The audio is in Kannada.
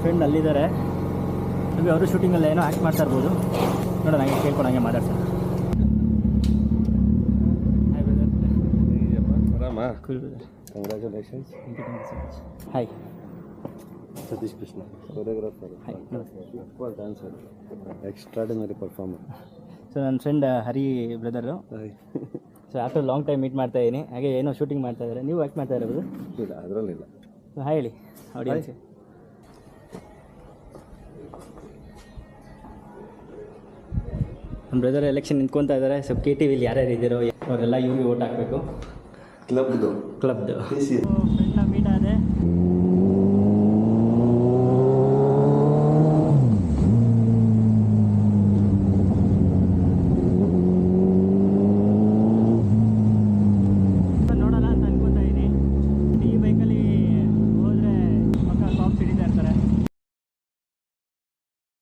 ಫ್ರೆಂಡ್ ಅಲ್ಲಿದ್ದಾರೆ. ನಮಗೆ ಅವರು ಶೂಟಿಂಗಲ್ಲಿ ಏನೋ ಆ್ಯಕ್ಟ್ ಮಾಡ್ತಾ ಇರ್ಬೋದು. ನೋಡೋಣ, ಹಂಗೆ ಕೇಳ್ಕೊಂಡು ಹಂಗೆ ಮಾತಾಡ್ತಾರೆ. ಆರಾಮ? Cool brother. Congratulations. Hi Satish Krishna, choreographer. Dancer, extraordinary performer. So ನನ್ನ friend Hari brother. So after long time meet ಮಾಡ್ತಾ ಇದ್ದೀನಿ. ಹಾಗೆ ಏನೋ ಶೂಟಿಂಗ್ ಮಾಡ್ತಾ ಇದ್ದಾರೆ. ನೀವು ಆ್ಯಕ್ಟ್ ಮಾಡ್ತಾ ಇರೋದು? ಇಲ್ಲ, ಅದರಲ್ಲಿಲ್ಲ. ಸೊ ಹಾಯ್ ಹೇಳಿ ಆಡಿಯನ್ಸ್. ನಮ್ಮ ಬ್ರದರ್ ಎಲೆಕ್ಷನ್ ನಿಂತ್ಕೊತಾ ಇದ್ದಾರೆ. ಸೊ ಕೆ ಟಿ ವಿಲಿ ಯಾರ್ಯಾರು ಇದ್ದೀರೋ ಅವರೆಲ್ಲ ಇವ್ರಿಗೆ ಓಟ್ ಹಾಕಬೇಕು. ಕ್ಲಬ್ದು ಫ್ರೆಂಡ್ನ ಮೀಟ್ ಆದೆ.